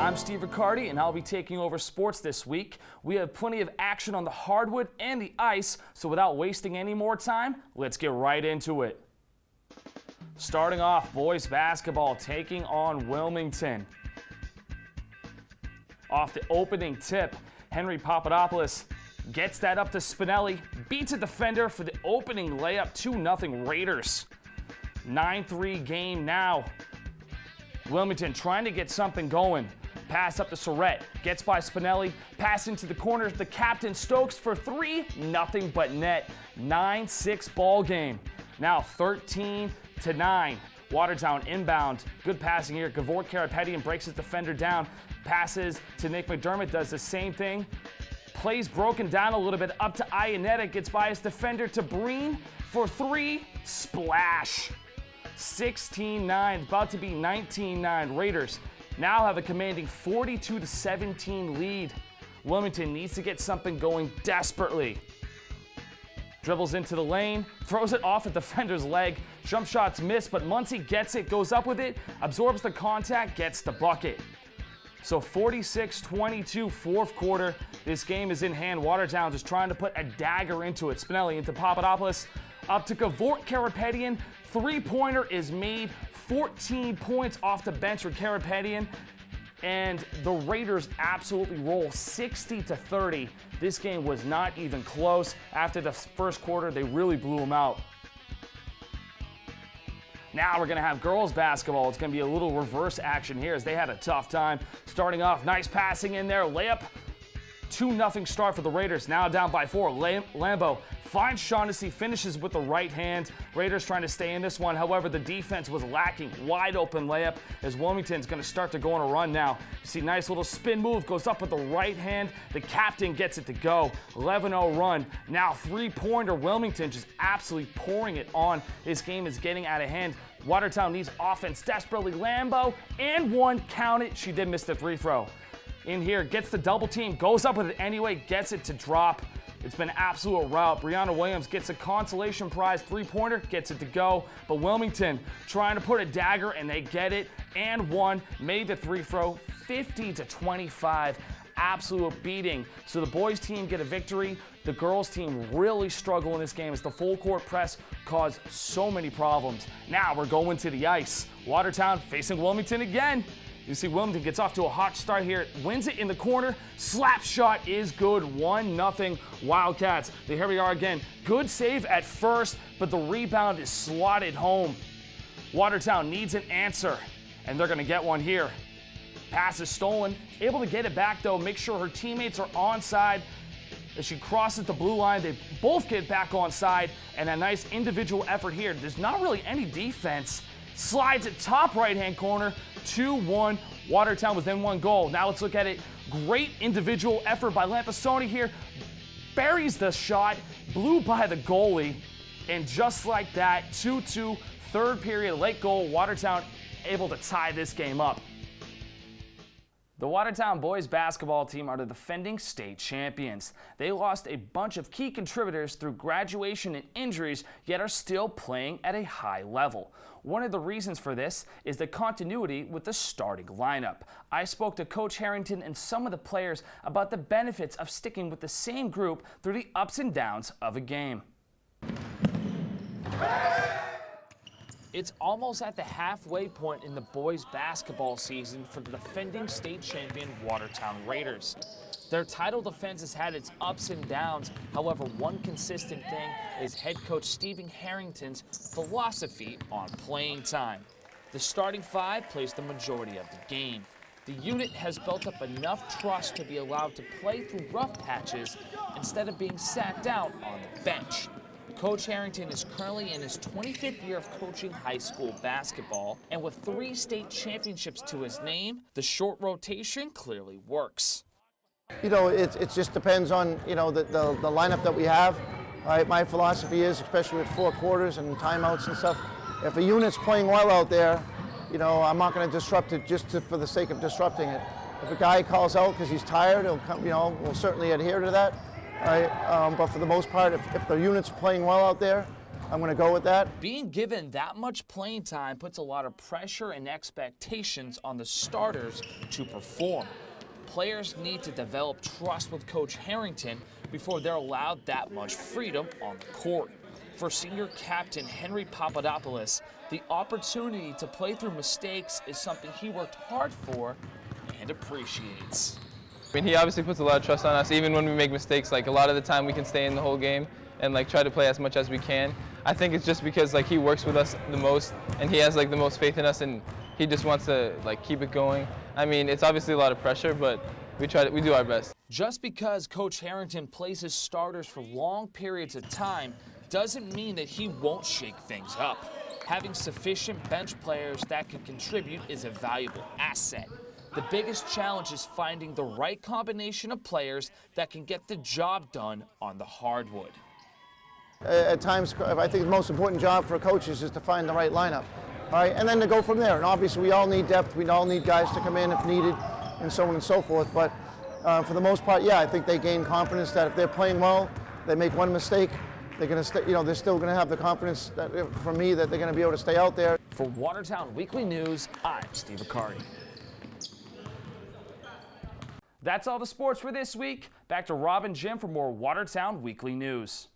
I'm Steve Riccardi, and I'll be taking over sports this week. We have plenty of action on the hardwood and the ice, so without wasting any more time, let's get right into it. Starting off, boys basketball taking on Wilmington. Off the opening tip, Henry Papadopoulos gets that up to Spinelli, beats a defender for the opening layup, 2-0 Raiders. 9-3 game now. Wilmington trying to get something going. Pass up to Surrett, gets by Spinelli, pass into the corner, the captain Stokes for three, nothing but net. 9-6 ball game. Now 13-9. Watertown inbound. Good passing here. Gavort Karapetian breaks his defender down. Passes to Nick McDermott, does the same thing. Plays broken down a little bit up to Iannetta, gets by his defender to Breen for three, splash. 16-9, about to be 19-9. Raiders now have a commanding 42-17 lead. Wilmington needs to get something going desperately. Dribbles into the lane, throws it off a defender's leg. Jump shots miss, but Muncie gets it, goes up with it, absorbs the contact, gets the bucket. So 46-22, fourth quarter. This game is in hand. Watertown just trying to put a dagger into it. Spinelli into Papadopoulos, up to Gavort Karapetian. Three-pointer is made. 14 points off the bench for Karapetian. And the Raiders absolutely roll 60-30. This game was not even close. After the first quarter, they really blew them out. Now we're going to have girls basketball. It's going to be a little reverse action here as they had a tough time. Starting off, nice passing in there. Layup. 2-0 start for the Raiders. Now down by 4. Lambo finds Shaughnessy, finishes with the right hand. Raiders trying to stay in this one. However, the defense was lacking. Wide open layup as Wilmington's going to start to go on a run now. You see nice little spin move. Goes up with the right hand. The captain gets it to go. 11-0 run. Now three-pointer. Wilmington just absolutely pouring it on. This game is getting out of hand. Watertown needs offense desperately. Lambo and one. Count it. She did miss the free throw. In here, gets the double team, goes up with it anyway, gets it to drop. It's been an absolute rout. Brianna Williams gets a consolation prize three-pointer, gets it to go. But Wilmington trying to put a dagger, and they get it. And one, made the free throw, 50-25. Absolute beating. So the boys team get a victory. The girls team really struggle in this game as the full court press caused so many problems. Now we're going to the ice. Watertown facing Wilmington again. You see Wilmington gets off to a hot start here, wins it in the corner, slap shot is good, 1-0 Wildcats. Here we are again, good save at first, but the rebound is slotted home. Watertown needs an answer, and they're gonna get one here. Pass is stolen, able to get it back though, make sure her teammates are onside. As she crosses the blue line, they both get back onside, and a nice individual effort here. There's not really any defense. Slides at top right-hand corner, 2-1. Watertown with then one goal. Now let's look at it. Great individual effort by Lampasoni here. Buries the shot, blew by the goalie, and just like that, 2-2, third period, late goal. Watertown able to tie this game up. The Watertown boys basketball team are the defending state champions. They lost a bunch of key contributors through graduation and injuries, yet are still playing at a high level. One of the reasons for this is the continuity with the starting lineup. I spoke to Coach Harrington and some of the players about the benefits of sticking with the same group through the ups and downs of a game. It's almost at the halfway point in the boys basketball season for the defending state champion Watertown Raiders. Their title defense has had its ups and downs. However, one consistent thing is head coach Stephen Harrington's philosophy on playing time. The starting five plays the majority of the game. The unit has built up enough trust to be allowed to play through rough patches instead of being sat down on the bench. Coach Harrington is currently in his 25th year of coaching high school basketball, and with 3 state championships to his name, the short rotation clearly works. You know, it just depends on, you know, the lineup that we have. My philosophy is, especially with 4 quarters and timeouts and stuff, if a unit's playing well out there, you know, I'm not going to disrupt it just for the sake of disrupting it. If a guy calls out because he's tired, he'll come, you know, we'll certainly adhere to that. Right? But for the most part, if the unit's playing well out there, I'm going to go with that. Being given that much playing time puts a lot of pressure and expectations on the starters to perform. Players need to develop trust with Coach Harrington before they're allowed that much freedom on the court. For senior captain Henry Papadopoulos, the opportunity to play through mistakes is something he worked hard for and appreciates. I mean, he obviously puts a lot of trust on us, even when we make mistakes. Like, a lot of the time we can stay in the whole game and like try to play as much as we can. I think it's just because like he works with us the most and he has like the most faith in us, and he just wants to like keep it going. I mean, it's obviously a lot of pressure, but we do our best. Just because Coach Harrington plays his starters for long periods of time doesn't mean that he won't shake things up. Having sufficient bench players that can contribute is a valuable asset. The biggest challenge is finding the right combination of players that can get the job done on the hardwood. At times, I think the most important job for coaches is to find the right lineup, all right, and then to go from there. And obviously, we all need depth. We all need guys to come in if needed, and so on and so forth. But for the most part, yeah, I think they gain confidence that if they're playing well, they make one mistake, they're going to stay. You know, they're still going to have the confidence that, for me, that they're going to be able to stay out there. For Watertown Weekly News, I'm Steve Akari. That's all the sports for this week. Back to Rob and Jim for more Watertown Weekly News.